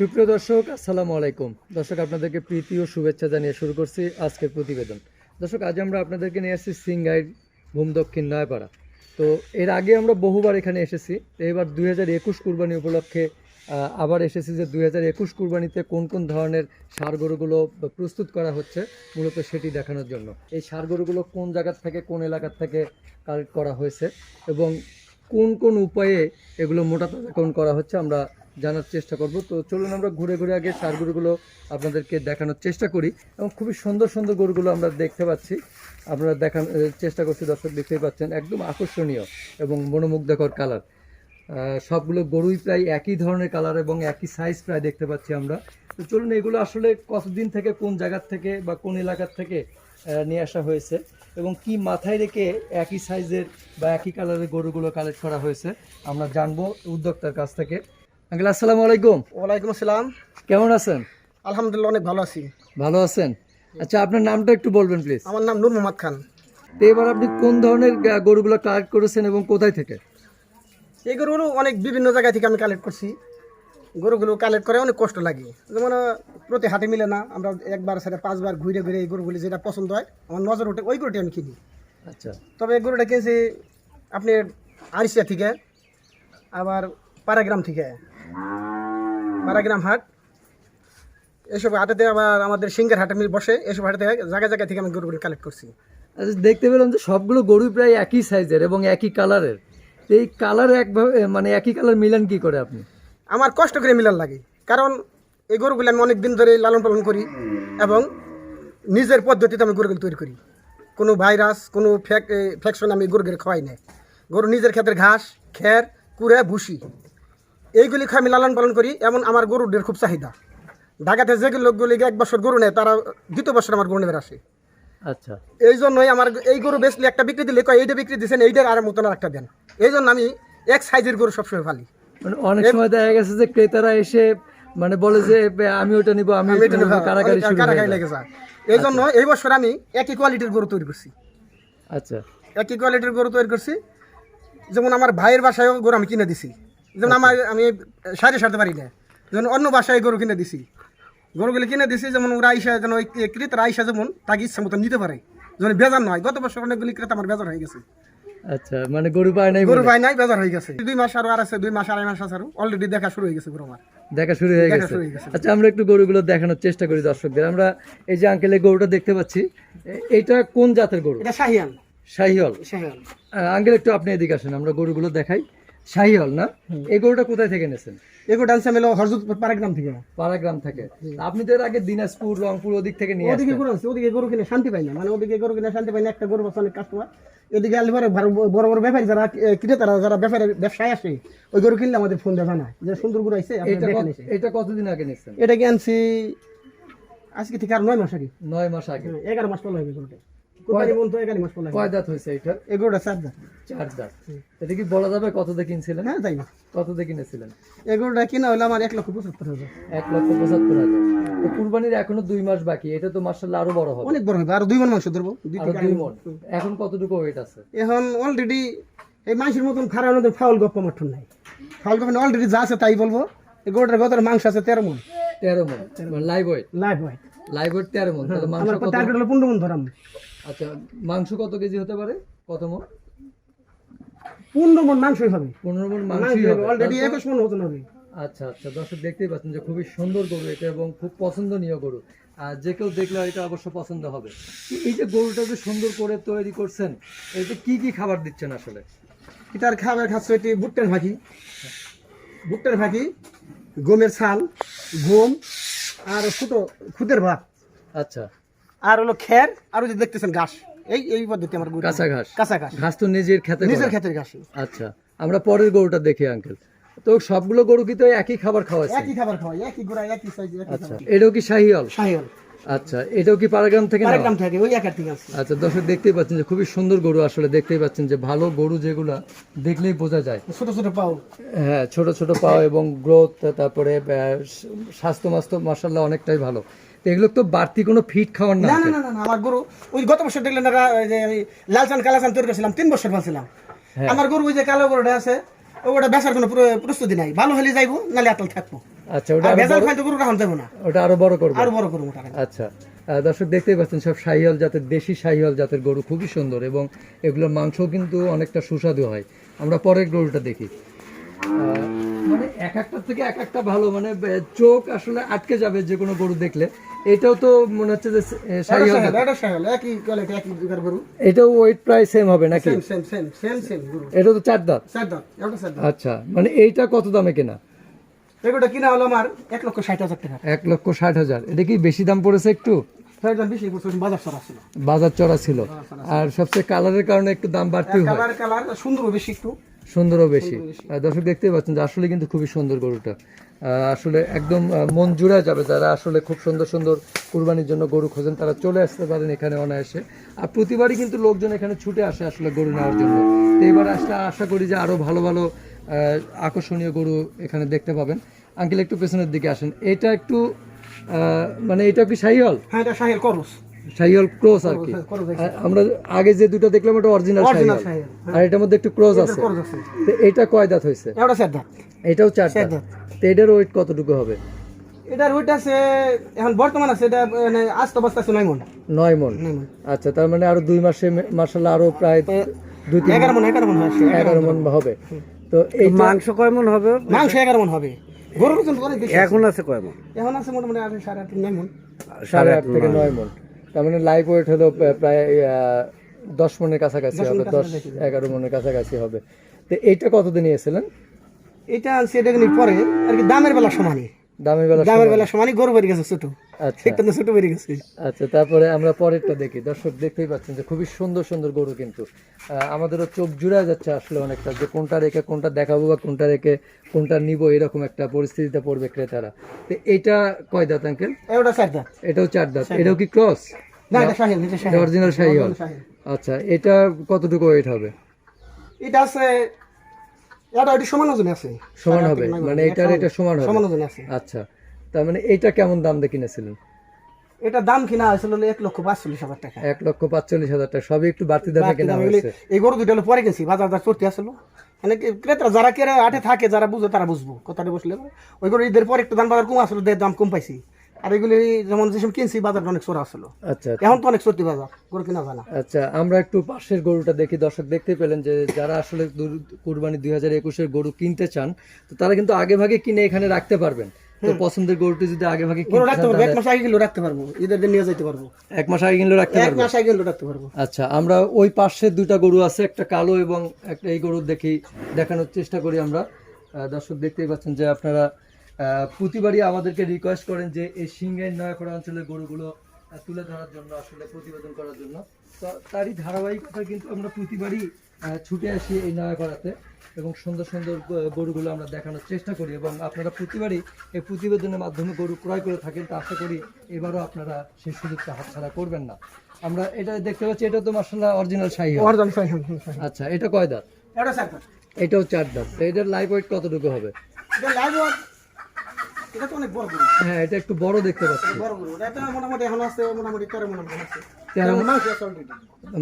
সুপ্রিয় দর্শক, আসসালামু আলাইকুম। দর্শক, আপনাদেরকে প্রীতি ও শুভেচ্ছা জানিয়ে শুরু করছি আজকের প্রতিবেদন। দর্শক, আজ আমরা আপনাদেরকে নিয়ে আসছি সিংগাইর ভূম দক্ষিণ নয়পাড়া। তো এর আগে আমরা বহুবার এখানে এসেছি। এবার 2021 কুরবানি উপলক্ষে আবার এসেছি যে 2021 কুরবানিতে কোন কোন ধরনের ষাঁড় গরুগুলো প্রস্তুত করা হচ্ছে, মূলত সেটি দেখানোর জন্য। এই ষাঁড় গরুগুলো কোন জায়গার থেকে, কোন এলাকার থেকে কালেক্ট করা হয়েছে এবং কোন কোন উপায়ে এগুলো মোটা তাজাকরণ করা হচ্ছে আমরা জানার চেষ্টা করব। তো চলুন আমরা ঘুরে ঘুরে আগে ষাঁড় গরুগুলো আপনাদেরকে দেখানোর চেষ্টা করি। এবং খুবই সুন্দর সুন্দর গরুগুলো আমরা দেখতে পাচ্ছি, আপনারা দেখানোর চেষ্টা করছি। দর্শক, দেখতেই পাচ্ছেন একদম আকর্ষণীয় এবং মনোমুগ্ধকর কালার। সবগুলো গরুই প্রায় একই ধরনের কালার এবং একই সাইজ প্রায় দেখতে পাচ্ছি আমরা। তো চলুন, এগুলো আসলে কতদিন থেকে, কোন জায়গার থেকে বা কোন এলাকার থেকে নিয়ে আসা হয়েছে এবং কি মাথায় রেখে একই সাইজের বা একই কালারের গরুগুলো কালেক্ট করা হয়েছে আমরা জানবো উদ্যোক্তার কাছ থেকে। আঙ্কেল, আসসালামু আলাইকুম। ওয়ালাইকুম আসসালাম। কেমন আছেন? আলহামদুলিল্লাহ, অনেক ভালো আছি। ভালো আছেন? আচ্ছা, আপনার নামটা একটু বলবেন প্লিজ। আমার নাম নূর মোহাম্মদ খান। তো এবার আপনি কোন ধরনের গরুগুলো কালেক্ট করেছেন এবং কোথায় থেকে? এই গরুগুলো অনেক বিভিন্ন জায়গা থেকে আমি কালেক্ট করছি। গরুগুলো কালেক্ট করে অনেক কষ্ট লাগে, যেমন প্রতি হাটে মিলে না। আমরা একবার সাথে 5বার ঘুরে ঘুরে এই গরুগুলি যেটা পছন্দ হয়, আমার নজর ওঠে, ওই গরুটি আমি কিনি। আচ্ছা। তবে এই গরুটা কিনছি আপনি আরিসিয়া থেকে, আবার পাড়াগ্রাম থেকে, পাড়াগ্রাম হাট, এইসব হাটেতে, আবার আমাদের সিঙ্গার হাটে মিল বসে, এইসব হাটে জায়গা জায়গা থেকে আমি গরুগুলি কালেক্ট করছি। আচ্ছা, দেখতে পেলাম যে সবগুলো গরু প্রায় একই সাইজের এবং একই কালারের। এই কালার একভাবে, মানে একই কালার মিলান কি করে আপনি? আমার কষ্ট করে মিলান লাগে, কারণ এই গরুগুলো আমি অনেক দিন ধরে লালন পালন করি এবং নিজের পদ্ধতিতে আমি গরুগুলো তৈরি করি। কোনো ভাইরাস, কোনো ফ্যাকশন আমি গরুগুলো খাওয়াই না। গরু নিজের ক্ষেতের ঘাস, খের, কুড়ে, ভুসি, এইগুলি খাই আমি লালন পালন করি। এবং আমার গরুদের খুব চাহিদা। ঢাকাতে যে লোকগুলি 1 বছর গরু নেয়, তারা 2য় বছর আমার গরু নেবে আসে। আচ্ছা। এই জন্যই আমার এই গরু বেচলে একটা বিক্রি দিলে কয় এইটা বিক্রি দিচ্ছেন, এইটার আর মতন আর একটা দেন। এই জন্য আমি এক সাইজের গরু সবসময় ফালি। মানে অনেক সময় দেখা গেছে যে ক্রেতারা এসে মানে বলে যে আমি ওটা নিব, আমি ওটা নিব, কারাকারি লেগে যায়। এই জন্য এই বছর আমি একই কোয়ালিটির গরু তৈরি করছি। আচ্ছা। একই কোয়ালিটির গরু তৈরি করছি। যেমন আমার ভাইয়ের বাসায়ও গরু আমি কিনে দিছি, যেমন আমি সারতে পারি না, যেমন অন্য বাসায় গরু কিনে দিছি। গরুগুলো কিনে দিছি যেমন ওরা আইসা, যেন ওই ক্রেতারা আইসা যেমন তাকে ইচ্ছা মতো নিতে পারে, যেন বেজার নয়। গত বছর অনেকগুলি ক্রেতা আমার বেজার হয়ে গেছে। আচ্ছা, মানে গরু পায় নাই, গরু পায় নাই, বেজার হয়ে গেছে। 2 মাস আর আছে, 2 মাস 2.5 মাস আছে, অলরেডি দেখা শুরু হয়ে গেছে গরু আমার। দেখা শুরু হয়ে গেছে। আচ্ছা, আমরা একটু গরুগুলো দেখানোর চেষ্টা করি দর্শকদের। আমরা এই যে আঙ্কেলের গরুটা দেখতে পাচ্ছি, এটা কোন জাতের গরু? এটা শাহিয়াল। শাহিওয়াল। শাহিয়াল। আঙ্কেল, একটু আপনি এদিকে আসেন, আমরা গরুগুলো দেখাই। শাহিওয়াল না? এই গরুটা কোথায় থেকে নেছেন? এগুলো ডান্স মেলো হরজতপুর পাড়াগ্রাম থেকে। পাড়াগ্রাম থেকে? আপনি তো এর আগে দিনাজপুর, রংপুর ওদিক থেকে নিয়ে ওদিকে গরু আছে, ওদিকে গরু কিনে শান্তি পাই না। মানে ওদিকে গরু কিনে শান্তি পাই না, একটা গরু অনেক কাস্টমার। এদিকে আলি পরে বড় বড় ব্যাপারী যারা ক্রেতারা, যারা ব্যবসায় আসে, ওই গরু কিনলে আমাদের ফোন দেওয়া না যে সুন্দর গরু আছে। এটা কতদিন আগে নিয়েছেন? এটা কি আনছি আজকে থেকে আর 9 মাস আগে। 9 মাস আগে? 11 মাস পর লাগবে গরুটা। কোরবানি বলতো 11 মাস পর লাগবে। কয় দাঁত হয়েছে এটা? এই গরুটা 4 দাঁত। 4 দাঁত। এটা কি বলা যাবে কত দিয়ে কিনছিলেন? হ্যাঁ, তাই না। কত দিয়ে কিনেছিলেন? এই গরুটা কিনা হলো আমার 1,75,000। 1,75,000। তো কুরবানির এখনো 2 মাস বাকি। এটা তো মাশাআল্লাহ আরো বড় হবে। অনেক বড় হবে, আর 2 মণ মাংস ধরবো। 2 মণ। এখন কতটুকু ওয়েট আছে? এখন অলরেডি এই মাংসের মতন খারাপ নতুন ফাউল গপ্প মাঠন নাই। ফাউল গপ্প অলরেডি যা আছে তাই বলবো। এই গরুটার গতর মাংস আছে 13 মণ। 13 মণ মানে live weight? Live weight. Live weight 13 মণ। তাহলে মাংস কত? টার্গেট হলো 15 মণ ধরাম। আচ্ছা, মাংস কত কেজি হতে পারে? কত মণ? 15 মণ মাংসই হবে। 15 মণ মাংসই হবে। অলরেডি 21 মণ ওজন হবে। আচ্ছা আচ্ছা, দর্শক দেখতেই পাচ্ছেন যে খুবই সুন্দর গরু এটা এবং খুব পছন্দনীয় গরু। আর যে কেউ দেখলে এটা অবশ্য পছন্দ হবে। এই যে গরুটা যে সুন্দর করে তৈরি করছেন, এতে কি কি খাবার দিচ্ছেন আসলে? এটার খাবার খাচ্ছে এটি ভুট্টার ভাজি, ভুট্টার ভাজি, গমের ছাল, গম, আর খুদের ভাত। আচ্ছা। আর হলো খের, আর ওই যে দেখতেছেন ঘাস। এই পদ্ধতি আমার গরু। কাঁচা ঘাস? কাঁচা ঘাস। ঘাস তো নিজের ক্ষেতে? নিজের ক্ষেতের ঘাস। আচ্ছা, আমরা পরের গরুটা দেখি আঙ্কেল। তো সবগুলো গরু কি তো একই খাবার খাওয়াচ্ছে? একই খাবার খাওয়ায়, একই গোড়া, একই সাইজ। আচ্ছা, এটাও কি শাহিওয়াল? শাহিওয়াল। আচ্ছা, এটাও কি পাড়াগ্রাম থেকে? পাড়াগ্রাম থেকে, ওই একার থেকে আছে। আচ্ছা, দর্শক দেখতেই পাচ্ছেন যে খুবই সুন্দর গরু। আসলে দেখতেই পাচ্ছেন যে ভালো গরু যেগুলা দেখলেই বোঝা যায়। ছোট ছোট পাও। হ্যাঁ, ছোট ছোট পাও এবং গ্রোথ, তারপরে স্বাস্থ্য মাশাআল্লাহ অনেকটাই ভালো। তো এগুলো তো বাড়তি কোনো ফিট খাওয়ার না? না না না না, আমার গরু ওই গত বছর দেখলেন লালচান কালাচান তৈরি করেছিলাম, 3 বছর পালছিলাম। আমার গরু ওই যে কালো গরুটা আছে, ওটা বেচার কোনো প্রস্তুতি নাই। ভালো হলে যাইবো, নালে আতল থাকবো। আচ্ছা, ওটা আর আরো ভেজাল বড়- খাইতে গরু রাখা যাবে না, ওটা আরো বড় করবে। আরো বড় করবো টাকা। আচ্ছা, দর্শক দেখতেই পাচ্ছেন সব শাহিওয়াল জাতের, দেশি শাহিওয়াল জাতের গরু, খুবই সুন্দর এবং এগুলোর মাংসও কিন্তু অনেকটা সুস্বাদু হয়। আমরা পরের গরুটা দেখি। মানে এক একটা থেকে এক একটা ভালো, মানে চোখ আসলে আটকে যাবে যে কোনো গরু দেখলে। এটাও তো মনে হচ্ছে যে শাহিওয়াল জাতের। এটা শাহিওয়াল, একই কোয়ালিটি, একই দিকের গরু, এটাও ওয়েট প্রায় সেম হবে নাকি? Same same same same same গরু, এটা তো 4 দাঁত। চার দাঁত, এটা চার দাঁত। আচ্ছা, মানে এইটা কত দামে কেনা? এগুলোটা কিনা হলো আমার 1,60,000 টাকা। 1,60,000। এটা কি বেশি দাম পড়েছে একটু? ছয়জন বেশি বছর বাজার চড়া ছিল, বাজার চড়া ছিল, আর সবচেয়ে কালারের কারণে একটু দাম বাড়তি হয়। কালার কালার সুন্দর বেশি, একটু সুন্দরও বেশি। দর্শক দেখতেই পাচ্ছেন যে আসলে কিন্তু খুবই সুন্দর গরুটা। আসলে একদম মন জুড়ে যাবে। যারা আসলে খুব সুন্দর সুন্দর কুরবানির জন্য গরু খোঁজেন তারা চলে আসতে পারেন এখানে অনায়াসে। আর প্রতিবারই কিন্তু লোকজন এখানে ছুটে আসে আসলে গরু নেওয়ার জন্য। তো এবার আসলে আশা করি যে আরো ভালো ভালো আকর্ষণীয় গরু এখানে দেখতে পাবেন। আঙ্কেল একটু পেছনের দিকে আসেন। এটা একটু মানে এটা কি শাহিওয়াল? হ্যাঁ, এটা শাহিওয়াল করস, শাহিওয়াল ক্রস আর কি। করস আছে। আমরা আগে যে দুটো দেখলাম ওটা অরিজিনাল অরিজিনাল শাহিওয়াল, শাহিওয়াল, আর এটার মধ্যে একটু ক্রস আছে। করস আছে। তো এটা কয় দাঁত হয়েছে? এটা চার দাঁত, এটাও 4 চার দাঁত। দাঁত। তো এটার ওয়েট কতটুকু হবে? এটার ওইটা আছে এখন বর্তমান আছে, এটা মানে আস্ত অবস্থা আছে 9 মণ। 9 মণ। 9 মণ, আচ্ছা, তার মানে আরো 2 মাসে মাশাআল্লাহ আরো প্রায় 2-3 11 মণ, 11 মণ আছে, 11 মণ হবে। তো এই মাংস কয় মন হবে? মাংস 11 মণ হবে। গরুর ওজন তো অনেক বেশি, এখন আছে কয় মন? এখন আছে মোটামুটি 8.5 9 মণ। 8.5 থেকে 9 মণ। তার মানে লাইভ ওয়েট হলো প্রায় 10 মণের কাছাকাছি হবে, 10-11 মণের কাছাকাছি হবে। তো এইটা কতদিন নিয়েছিলেন? এটা আনছি এটা কিন্তু পরে আর কি দামের বেলা সমানই, দামের বেলা দামের বেলা সমানই গরু বেরিয়ে গেছে ছোট, আচ্ছা একটা ছোট বেরিয়ে গেছে। আচ্ছা, তারপরে আমরা পরেরটা দেখি। দর্শক দেখতেই পাচ্ছেন যে খুবই সুন্দর সুন্দর গরু, কিন্তু আমাদেরও চোখ জুড়ে যাচ্ছে আসলে অনেকটা, যে কোনটা রেখে কোনটা দেখাবো বা কোনটা রেখে কোনটা নিব, এরকম একটা পরিস্থিতিতে পড়বে ক্রেতারা। তো এটা কয় দাঁত আঙ্কেল? এটা চার দাঁত। এটাও 4 দাঁত। এটাও কি ক্রস? না, এটা শাহিওয়াল, এটা শাহিওয়াল, অরিজিনাল শাহিওয়াল। আচ্ছা, এটা কতটুকু ওয়েট হবে? এটা আছে, এটা ওইটা সমান ওজনে আছে, সমান হবে, মানে এটা সমান হবে। সমান ওজনে আছে। আচ্ছা, তার মানে এটা কেমন দাম দিয়ে কিনেছিলেন? এটা দাম কিনা হয়েছিল 1,45,000 টাকা। 1,45,000 টাকা। সবই একটু বাড়তি দামে কেনা হয়েছে। এই গরু দুটো হলো পরে কিনছি, বাজার চড়তে আসছিল, মানে ক্রেতা যারা কেরে আটে থাকে, যারা বুঝে তারা বুঝবো কথাটা বসলে। ওই গরু ঈদের পর একটু দাম বাজার কম আসলো, দাম কম পাইছি। আর এগুলি যেমন যেসব কিনছি বাজারটা অনেক চড়া আসলো, আচ্ছা এখন তো অনেক চড়তি বাজার, গরু কিনা যায় না। আচ্ছা, আমরা একটু পাশের গরুটা দেখি। দর্শক দেখতে পেলেন যে যারা আসলে কুরবানি 2021-এর গরু কিনতে চান, তো তারা কিন্তু আগে ভাগে কিনে এখানে রাখতে পারবেন। তো পছন্দের গরুটি যদি আগে ভাগে গরু কিনতে রাখতে চান পারবো, 1 তাহলে মাস আগে কিলো রাখতে পারবো, ঈদের দিন নিয়ে যেতে পারবো, 1 মাস আগে কিনলে রাখতে 1 পারবেন। মাস আগে কিলো রাখতে পারবো। আচ্ছা, আমরা ওই পাশে দুটা গরু আছে, একটা কালো এবং একটা এই গরু দেখি, দেখানোর চেষ্টা করি আমরা। দর্শক দেখতেই পাচ্ছেন যে আপনারা প্রতিবারই আমাদেরকে রিকোয়েস্ট করেন যে এই সিংগাইর নয়াপাড়া অঞ্চলের গরুগুলো তুলে ধরার জন্য, আসলে প্রতিবেদন করার জন্য। তো তারই ধারাবাহিকতা কিন্তু আমরা প্রতিবারই ছুটে আসি এই নয়াপাড়াতে এবং সুন্দর সুন্দর গরুগুলো আমরা দেখানোর চেষ্টা করি, এবং আপনারা প্রতিবারই এই প্রতিবেদনের মাধ্যমে গরু ক্রয় করে থাকেন। তো আশা করি এবারও আপনারা সেই সুযোগটা হাতছাড়া করবেন না। আমরা এটা দেখতে পাচ্ছি, এটা তো মাশাআল্লাহ অরিজিনাল শাহিওয়াল। অরিজিনাল শাহিওয়াল। আচ্ছা, এটা কয় দাঁত? এটা চার দাঁত। এটাও 4 দাঁত। তো এটার লাইভ ওয়েট কতটুকু হবে? এটা লাইভ ওয়াট, এটা তো অনেক বড় গরু, হ্যাঁ, এটা একটু বড় দেখতে পাচ্ছি। বড় গরু। এটা মোটামুটি এখন আছে মোটামুটি 13 মণ আছে। 13 মণ মাংস আছে already।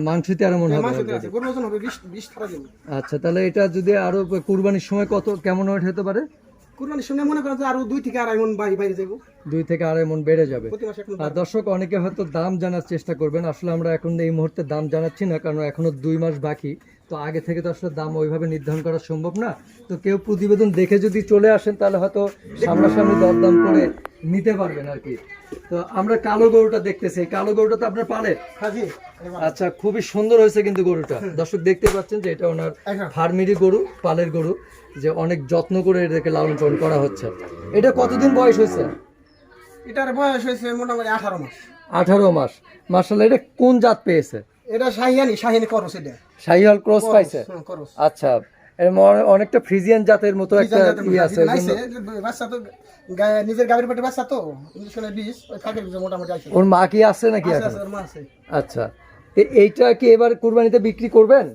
মাংস 13 মণ হবে মাংস already। আছে, গরুর ওজন হবে 20 টাকা কেজি। আচ্ছা, তাহলে এটা যদি আরো কুরবানির সময় কেমন ওয়েট হতে পারে? কুরবানির সময় মনে করেন যে আরো 2 থেকে 2.5 মণ বাইরে যাবো, 2 থেকে 2.5 মণ বেড়ে যাবে। প্রতি মাসে এখন। আর দর্শক অনেকে হয়তো দাম জানার চেষ্টা করবেন। আসলে আমরা এখন এই মুহূর্তে দাম জানাচ্ছি না, কারণ এখনো 2 মাস বাকি। তো আগে থেকে তো আসলে দাম ওইভাবে নির্ধারণ করা সম্ভব না। তো কেউ প্রতিবেদন দেখে যদি চলে আসেন তাহলে হয়তো সামনাসামনি দরদাম করে নিতে পারবেন আর কি। তো আমরা কালো গরুটা দেখতেছি। কালো গরুটা তো আপনার পালে? হাজি। আচ্ছা, খুবই সুন্দর হয়েছে কিন্তু গরুটা। দর্শক দেখতে পাচ্ছেন যে এটা ওনার ফার্মেরই গরু, পালের গরু, যে অনেক যত্ন করে এটাকে লালন পালন করা হচ্ছে। এটা কতদিন বয়স হয়েছে? এটার বয়স হয়েছে মোটামুটি 18 মাস। 18 মাস। মাশাআল্লাহ, এটা কোন জাত পেয়েছে? এটা শাহিয়ানি করস, এটা শাহিওয়াল ক্রস পাইছে। করস। আচ্ছা, এর অনেকটা ফ্রিজিয়ান জাতের মতো একটা আছে। বাচ্চা তো নিজের গাভীর পেটে বাচ্চা তো ইনজেকশনের বিষ ওই থাকে মোটামুটি আছে। ওর মা কি আছে নাকি এখন? আছে, ওর মা আছে। আচ্ছা, এইটা কি এবার কুরবানিতে বিক্রি করবেন?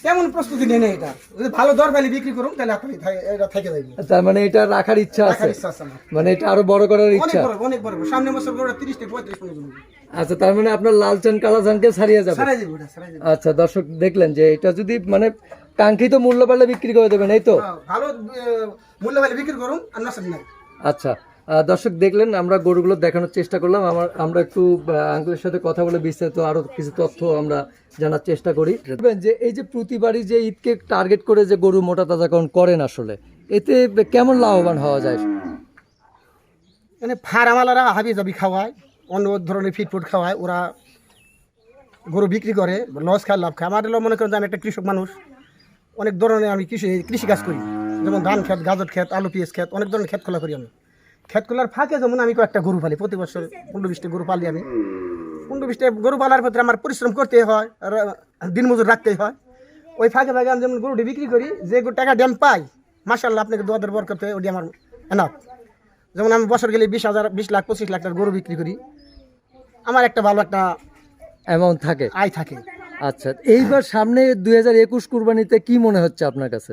কেমন প্রস্তুতি নেই এটা, যদি ভালো দর পাইলে বিক্রি করুন তাহলে আপনি এটা থেকে যাবে। তার মানে এটা রাখার ইচ্ছা আছে, রাখার ইচ্ছা আছে আমার। মানে এটা আরো বড় করার অনেক ইচ্ছা। বড়, অনেক বড়। সামনে বছর গরুটা 30 থেকে 35 পর্যন্ত হবে। আচ্ছা, তার মানে আপনার লালচান কালাচানকে ছাড়িয়ে যাবে। সারাই যাবে, ওটা সারাই যাবে। আচ্ছা, দর্শক দেখলেন যে এটা যদি মানে কাঙ্ক্ষিত মূল্য পাইলে বিক্রি করে দেবেন, এই তো? ভালো মূল্য পাইলে বিক্রি করুন, আর নষ্ট নাই। আচ্ছা, দর্শক দেখলেন আমরা গরুগুলো দেখানোর চেষ্টা করলাম। আমরা একটু আঙ্কেলের সাথে কথা বলে বিস্তারিত আরো কিছু তথ্য আমরা জানার চেষ্টা করি। যে এই যে প্রতিবারই যে ঈদকে টার্গেট করে যে গরু মোটা তাজাকরণ করেন, আসলে এতে কেমন লাভবান হওয়া যায়? মানে ফার্মালারা হাবি জাবি খাওয়ায়, অন্য ধরনের ফিটফুট খাওয়ায়, ওরা গরু বিক্রি করে, লস খায় লাভ খায়। আমার মনে করেন যে আমি একটা কৃষক মানুষ, অনেক ধরনের আমি কৃষি কাজ করি, যেমন ধান ক্ষেত, গাজর ক্ষেত, আলু পেঁয়াজ ক্ষেত, অনেক ধরনের ক্ষেত খোলা করি আমি। ক্ষেত খোলার ফাঁকে যেমন আমি কয়েকটা গরু পালি, প্রতি বছর 15-20টা গরু পালি আমি। 15-20টা গরু পালার ক্ষেত্রে আমার পরিশ্রম করতে হয়, আর দিনমজুর রাখতেই হয়। ওই ফাঁকে ফাঁকে আমি যেমন গরুটি বিক্রি করি, যে টাকা ড্যাম পাই, মাশাআল্লাহ আপনাকে দোয়াদের বরকতে ওটি আমার এনাফ। যেমন আমি বছর গেলে 20,000, 20 লাখ, 25 লাখ টাকার গরু বিক্রি করি, আমার একটা ভালো একটা অ্যামাউন্ট থাকে, আয় থাকে। আচ্ছা, এইবার সামনে 2021 কুরবানিতে কি মনে হচ্ছে আপনার কাছে?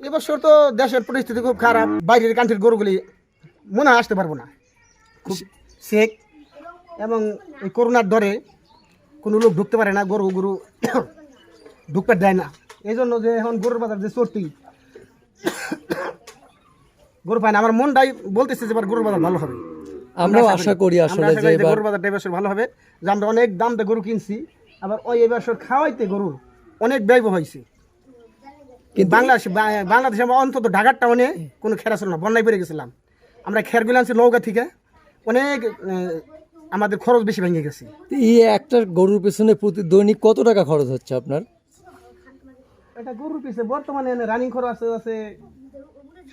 এবছর তো দেশের পরিস্থিতি খুব খারাপ, বাইরের কান্ট্রির গরুগুলি মনে হয় আসতে পারবো না, খুব সেক, এবং এই করোনার ডরে কোনো লোক ঢুকতে পারে না, গরু ঢুকতে দেয় না। এই জন্য যে এখন গরুর বাজার যে চর্তি, গরু পায় না। আমার মনটাই বলতেছে যে এবার গরুর বাজার ভালো হবে। আমরাও আশা করি আসলে যে গরুর বাজারটা এবছর ভালো হবে, যে আমরা অনেক দাম দিয়ে গরু কিনছি, আবার ওই এবছর খাওয়াইতে গরুর অনেক ব্যয় হয়েছে। বাংলাদেশে আমরা অন্তত ঢাকার টাউনে কোনো খেরা ছিল না, বন্যায় পড়ে গেছিলাম। আমরা খেরগুলো আনছি নৌকা থেকে, অনেক আমাদের খরচ বেশি ভেঙে গেছে। এই একটা গরুর পেছনে প্রতি দৈনিক কত টাকা খরচ হচ্ছে আপনার? এটা গরুর পিছে বর্তমানে রানিং খরচ আছে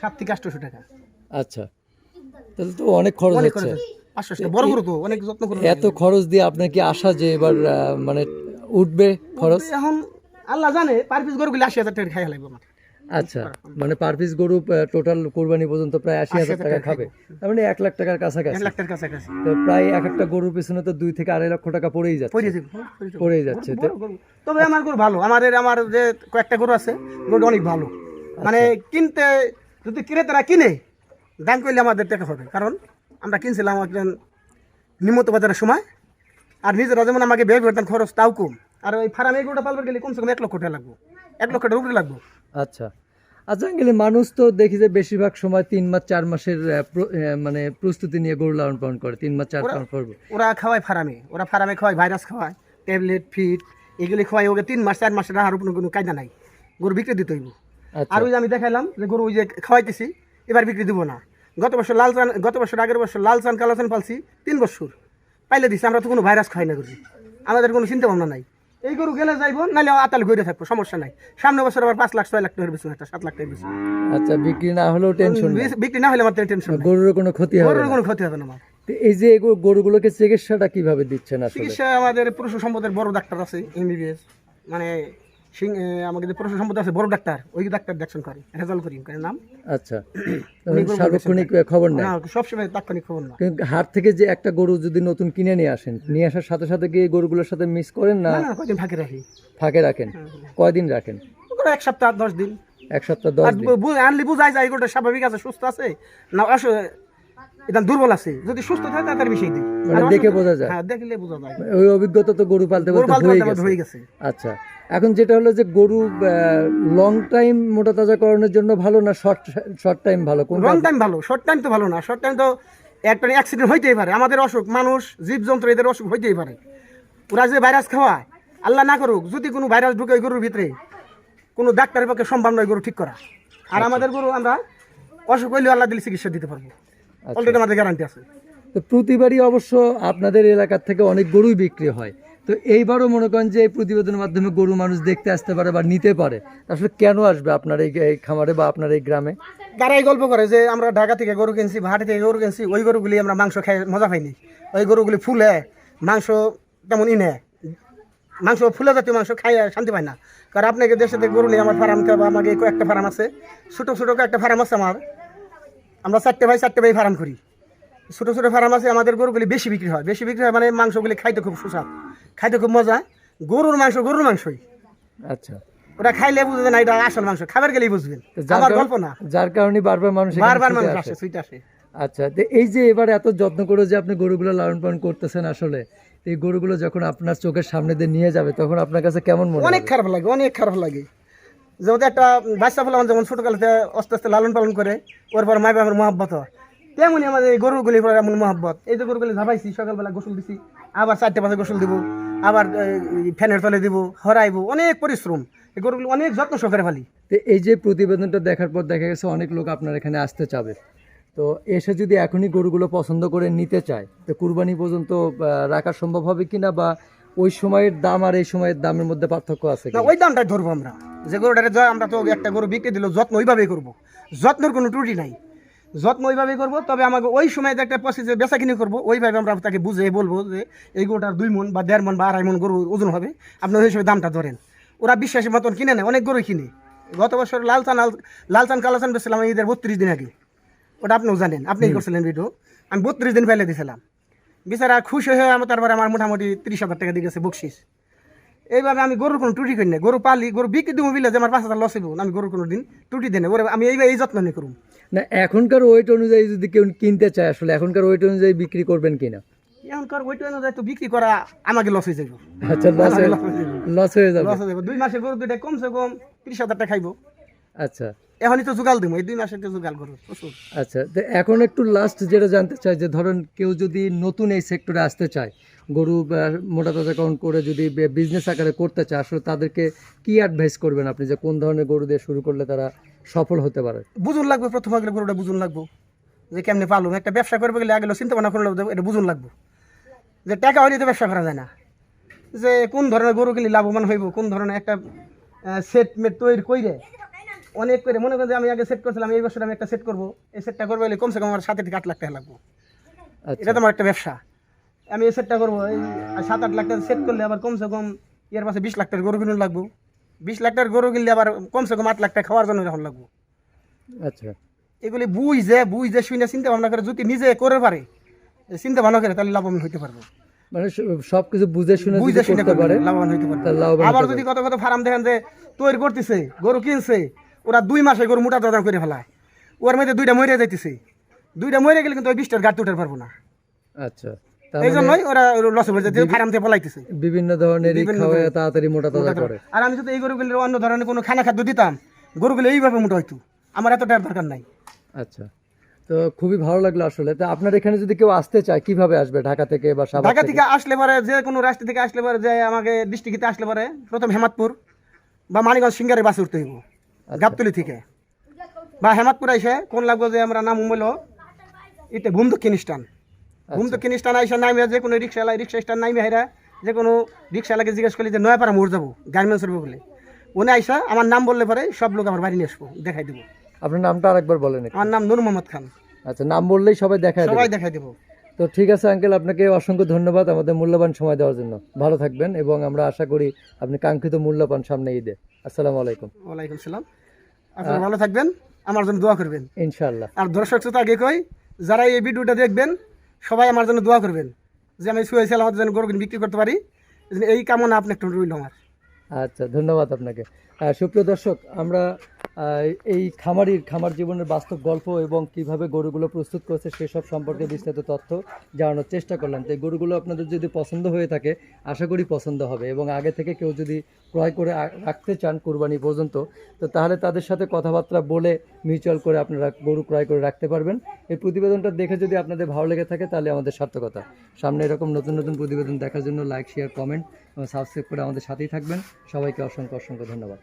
700 থেকে 800 টাকা। আচ্ছা, তাহলে তো অনেক খরচ হচ্ছে। 500 বড় গরু তো অনেক যত্ন করে। এত খরচ দিয়ে আপনার কি আশা যে এবার মানে উঠবে খরচ? এখন আল্লাহ জানে, পার পিস গরুগুলি 80,000 টাকা খাইয়া লাগবে আমার। আচ্ছা, মানে পার পিস গরু টোটাল কোরবানি পর্যন্ত প্রায় 80,000 টাকা খাবে, তার মানে 1 লাখ টাকার কাছাকাছি। 1 লাখ টাকার কাছাকাছি। তো প্রায় এক একটা গরুর পিছনে তো 2 থেকে 2.5 লক্ষ টাকা পড়েই যাচ্ছে। তবে আমার গরু ভালো, আমার যে কয়েকটা গরু আছে, গরু অনেক ভালো। মানে কিনতে যদি ক্রেতারা কিনে দাম করলে আমাদের টাকা হবে, কারণ আমরা কিনছিলাম একজন নিম্নত বাজারের সময়, আর নিজেরা যেমন আমাকে ব্যয় করতাম খরচ তাও কম। আর ওই ফার্মে গরুটা পালবার গেলে কমসে কম 1 লক্ষ টাকা লাগবে, 1 লক্ষ টাকার উপরে লাগবে। আচ্ছা আচ্ছা, গেলে মানুষ তো দেখি যে বেশিরভাগ সময় 3 মাস 4 মাসের মানে প্রস্তুতি নিয়ে গরু লালন পালন করে, 3 মাস 4 মাস পর্ব। ওরা খাওয়ায় ফার্মে, খাওয়ায় ভাইরাস, খাওয়ায় ট্যাবলেট, ফিড, এগুলি খাওয়াই। ওকে 3 মাস 4 মাসের রাহার উপর কোনো কায়দা নাই, গরু বিক্রি দিতে হইব। আর ওই যে আমি দেখাইলাম যে গরু ওই যে খাওয়াইতেছি, এবার বিক্রি দিব না। গত বছর আগের বছর লাল চান কালো চান পালছি 3 বছর পাইলে দিচ্ছি। আমরা তো কোনো ভাইরাস খাই না গরু, আমাদের কোনো চিন্তা ভাবনা নাই। এই গরু গেলে যাইব, নাহলে আতাল ঘুরে থাকবো, সমস্যা নাই। সামনে বছর আবার 5 লাখ 6 লাখ টাকার বেশি, 7 লাখ টাকার বেশি। আচ্ছা, বিক্রি না হলেও টেনশন, বিক্রি না হলে আমার টেনশন, গরুর কোনো ক্ষতি হবে না, কোনো ক্ষতি হবে না আমার। এই যে গরুগুলোকে চিকিৎসাটা কিভাবে দিচ্ছেন? আসলে চিকিৎসা আমাদের পশু সম্পদের বড় ডাক্তার আছে, MBBS, মানে আমাদের যে পশু সম্পদ আছে বড় ডাক্তার, ওই ডাক্তার দেখছেন করে, রেজাল্ট করি নাম। আচ্ছা, সার্বক্ষণিক খবর নেই, সবসময় তাৎক্ষণিক খবর না। কিন্তু হাট থেকে যে একটা গরু যদি নতুন কিনে নিয়ে আসেন, নিয়ে আসার সাথে সাথে কি গরুগুলোর সাথে মিক্স করেন না? কয়দিন ফাঁকে রাখি। ফাঁকে রাখেন? কয়দিন রাখেন? 1 সপ্তাহ 10 দিন। 1 সপ্তাহ 10 দিন আনলি বুঝাই যায় গরুটা স্বাভাবিক আছে, সুস্থ আছে না এটা দুর্বল আছে। যদি সুস্থ থাকে তাড়াতাড়ি বিষয় দিই, মানে দেখে বোঝা যায়। হ্যাঁ, দেখলে বোঝা যায়। ওই অভিজ্ঞতা তো গরু পালতে হয়ে গেছে। আচ্ছা, এখন যেটা হলো যে গরু লং টাইম মোটা তাজাকরণের জন্য ভালো না শর্ট টাইম ভালো? লং টাইম ভালো, শর্ট টাইম তো ভালো না। শর্ট টাইম তো একটা অ্যাক্সিডেন্ট হইতেই পারে, আমাদের অসুখ, মানুষ জীবজন্তু এদের অসুখ হইতেই পারে। ওরা যে ভাইরাস খাওয়ায়, আল্লাহ না করুক যদি কোনো ভাইরাস ঢুকে ওই গরুর ভিতরে, কোনো ডাক্তারের পক্ষে সম্ভব নয় গরু ঠিক করা। আর আমাদের গরু আমরা অসুখ হইলেও আল্লাহ দিলে চিকিৎসা দিতে পারবো, অলরেডি আমাদের গ্যারান্টি আছে। তো প্রতিবারই অবশ্য আপনাদের এলাকার থেকে অনেক গরুই বিক্রি হয়, তো এইবারও মনে করেন যে এই প্রতিবেদনের মাধ্যমে গরু মানুষ দেখতে আসতে পারে বা নিতে পারে, আসলে কেন আসবে আপনার এই খামারে বা আপনার এই গ্রামে? তারা এই গল্প করে যে আমরা ঢাকা থেকে গরু কিনছি, ভাটি থেকে গরু কিনছি, ওই গরুগুলি আমরা মাংস খাই মজা পাইনি। ওই গরুগুলি ফুলে মাংস তেমন ইনে, মাংস ফুলে জাতীয় মাংস খাই শান্তি পায় না। কারণ আপনাকে দেশে থেকে গরু নিয়ে আমার ফার্ম থেকে, আমাকে একটা ফার্ম আছে, ছোটো ছোটো একটা ফার্ম আছে আমার, আমরা 4টে ভাই ফার্ম করি। ছোটো ছোটো ফার্ম আছে, আমাদের গরুগুলি বেশি বিক্রি হয় মানে মাংসগুলি খাইতে খুব সুস্বাদ, খাইতে খুব মজা। গরুর মাংসই। আচ্ছা, ওটা খাইলে বুঝবেন না এটা আসল মাংস, খাবার গেলেই বুঝবেন, আমার গল্প না। যার কারণে বারবার মানুষ আসে, সুইট আসে। আচ্ছা, এই যে এবার এত যত্ন করে যে আপনি গরুগুলো লালন পালন করতেছেন, আসলে এই গরুগুলো যখন আপনার চোখের সামনে দিয়ে নিয়ে যাবে তখন আপনার কাছে কেমন মনে হবে? অনেক খারাপ লাগে। যেহেতু একটা বাচ্চা ফেলাম যেমন ছোটোকালতে আস্তে আস্তে লালন পালন করে ওর পর মাই বাবার মহব্বত হয়, তেমনই আমাদের এই গরুগুলির পর এমন মহব্বত। এই যে গরুগুলি ধাবাইছি, সকালবেলা গোসল দিছি, আবার 4টে 5 গোসল দিব, আবার ফ্যানের তলে দিব, হরাইবো, অনেক পরিশ্রম। এই গরুগুলি অনেক যত্ন সহকারে ফেলি। তো এই যে প্রতিবেদনটা দেখার পর দেখা গেছে অনেক লোক আপনার এখানে আসতে চাবে, তো এসে যদি এখনই গরুগুলো পছন্দ করে নিতে চায়, তো কুরবানি পর্যন্ত রাখা সম্ভব হবে কিনা, বা ওই সময়ের দাম আর এই সময়ের দামের মধ্যে পার্থক্য আছে না, কিনা? ওই দামটাই ধরবো আমরা। যে গরুটারে জয় আমরা তো একটা গরু বিক্রি দিলেও যত্ন ওইভাবেই করবো, যত্নের কোনো ত্রুটি নাই, যত্ন ওইভাবেই করবো। তবে আমাকে ওই সময় যে একটা পয়সা যে বেচা কিনে করবো, ওইভাবে আমরা তাকে বুঝে বলবো যে এই গরুটার 2 মণ বা 1.5 মণ বা 2.5 মণ গরু ওজন হবে, আপনি ওই হিসেবে দামটা ধরেন। ওরা বিশ্বাসের মতন কিনে নেয়, অনেক গরু কিনে। গত বছর লালচান কালাচান বেছিলাম ঈদের 32 দিন আগে, ওটা আপনিও জানেন, আপনি করছিলেন ভিডিও। আমি 32 দিন ফেলে দিয়েছিলাম, বিচারা খুশি হয়ে আমার তারপরে আমার মোটামুটি 30,000 টাকা দিয়ে গেছে বকশিস। এইভাবে আমি গরুর কোনো ত্রুটি করি না, গরু পালি, গরু বিক্রি দিব বিলে যে আমার 5,000 লস হইব, আমি গরুর কোনো দিন ত্রুটি দিই না। ওরে আমি এই যত্ন নিয়ে করুম। না, এখনকার ওয়েট অনুযায়ী যদি কেউ কিনতে চায়, আসলে এখনকার ওয়েট অনুযায়ী বিক্রি করবেন কিনা? এখনকার ওইটা অনুযায়ী তো বিক্রি করা আমাকে লস হয়ে যাবে, আচ্ছা, লস হয়ে যাবে। লস হয়ে যাবে। 2 মাসের গরু দুইটা কমসে কম 30,000 টাকা খাইবো। আচ্ছা এখনই তো জোগাল দিব, এই 2 মাসের তো জোগাল করবো প্রচুর। আচ্ছা, তো এখন একটু লাস্ট যেটা জানতে চাই, যে ধরেন কেউ যদি নতুন এই সেক্টরে আসতে চায়, গরু মোটা তাজাকরণ করে যদি বিজনেস আকারে করতে চায়, আসলে তাদেরকে কি অ্যাডভাইস করবেন আপনি, যে কোন ধরনের গরু দিয়ে শুরু করলে তারা সফল হতে পারে? বুঝুন লাগবে, প্রথম আগে গরুটা বুঝুন লাগবো যে কেমনে পালুম। একটা ব্যবসা করবে গেলে আগে চিন্তা ভাবনা করলে এটা বুঝুন লাগবো যে টাকা হইলে তো ব্যবসা করা যায় না, যে কোন ধরনের গরু কিনলে লাভবান হইব, কোন ধরনের একটা সেট মেট তৈরি করে অনেক করে। মনে করেন যে আমি আগে সেট করছিলাম, এই বছর আমি একটা সেট করবো, এই সেটটা করবো গেলে কমসে কম আমার 7 থেকে 8 লাখ টাকা লাগবো। এটা তো আমার একটা ব্যবসা। আমি এই সেটটা করবো, এই 7-8 লাখ টাকা সেট করলে আবার কমসে কম এর পাশে 20 লাখ টাকার গরু কিনে লাগবো। 20 লাখ টাকার গরু কিনলে আবার কমসে কম 8 লাখ টাকা খাওয়ার জন্য এখন লাগবো। আচ্ছা, এগুলি বুঝে শুনে চিন্তা ভাবনা করে যদি নিজে করে পারে, চিন্তা ভাবনা করে, তাহলে লাভবান হইতে পারবো। মানে সবকিছু বুঝে শুনে যদি করতে পারে লাভবান হইতে পারবে। তাহলে লাভবান আবার হতে যদি কত ফার্ম দেখেন যে তৈরি করতেছে, গরু কিনছে, ওরা 2 মাসে গরু মোটা দাম করে ফেলায়, ওর মধ্যে 2টা মরে যাইতেছে, 2টা মরে গেলে কিন্তু ওই 20টার গাড়ি উঠতে পারবো না। আচ্ছা, এই জন্যই ওরা লস হয়ে যাচ্ছে, ফার্ম থেকে পলাইতেছে। বিভিন্ন ধরনের খাওয়া তাড়াতাড়ি মোটা তাজা করে। আর আমি যদি এই গরুগুলির অন্য ধরনের কোনো খানা খাদ্য দিতাম, গরুগুলো এইভাবে মোটা হইতো, আমার এত টাকার দরকার নাই। আচ্ছা, তো খুবই ভালো লাগলো আসলে। তো আপনার এখানে যদি কেউ আসতে চায়, কিভাবে আসবে? ঢাকা থেকে বা সাভার ঢাকা থেকে? থেকে আসলে পরে, যে কোনো রাস্তা থেকে আসলে পরে, যে আমাকে ডিস্ট্রিক্টে আসলে পরে প্রথম হেমাদপুর বা মানিকগঞ্জ সিঙ্গারে বাসে উঠতে হইব, গাবতলি থেকে। বা হেমাদপুর আইসে কোন লাগবো যে আমরা নাম হলো এটা ভূম দক্ষিণ স্টান। ভূম দক্ষিণ স্টান আইসা নামে যে কোনো রিক্সা স্টান নামে হেরা, যে কোনো রিক্সাওয়ালাকে জিজ্ঞেস করলে যে নয়াপাড়া মোড় যাবো গার্মেন্টস করবো বলে, উনি আইসা আমার নাম বললে পরে সব লোক আমার বাড়ি নিয়ে আসবো, দেখাই দেবো। আপনার নামটা আরেকবার বলেন একটু। আমার নাম নূর মোহাম্মদ খান। আচ্ছা, নাম বললেই সবাই দেখায় সবাই দেবে? দেখাই দেবো। তো ঠিক আছে আঙ্কেল, আপনাকে অসংখ্য ধন্যবাদ আমাদের মূল্যবান সময় দেওয়ার জন্য। ভালো থাকবেন, এবং আমরা আশা করি আপনি কাঙ্ক্ষিত মূল্য পান সামনে ঈদে। আসসালামু আলাইকুম। ওয়ালাইকুম সালাম। আপনারা ভালো থাকবেন, আমার জন্য দোয়া করবেন ইনশাআল্লাহ। আর দর্শক শ্রোতা আগে কই, যারা এই ভিডিওটা দেখবেন সবাই আমার জন্য দোয়া করবেন, যে আমি সুয়ে সালামত যেন গরু বিক্রি করতে পারি, এই কামনা আপনি একটু রইল আমার। আচ্ছা, ধন্যবাদ আপনাকে। সুপ্রিয় দর্শক, আমরা এই খামার জীবনের বাস্তব গল্প এবং কিভাবে গরুগুলো প্রস্তুত করেছে সেসব সম্পর্কে বিস্তারিত তথ্য জানানোর চেষ্টা করলাম। তো এই গরুগুলো আপনাদের যদি পছন্দ হয়ে থাকে, আশা করি পছন্দ হবে, এবং আগে থেকে কেউ যদি ক্রয় করে রাখতে চান কুরবানি পর্যন্ত, তো তাহলে তাদের সাথে কথাবার্তা বলে মিউচুয়াল করে আপনারা গরু ক্রয় করে রাখতে পারবেন। এই প্রতিবেদনটা দেখে যদি আপনাদের ভালো লেগে থাকে, তাহলে আমাদের সার্থকতা। সামনে এরকম নতুন নতুন প্রতিবেদন দেখার জন্য লাইক, শেয়ার, কমেন্ট এবং সাবস্ক্রাইব করে আমাদের সাথেই থাকবেন। সবাইকে অসংখ্য ধন্যবাদ।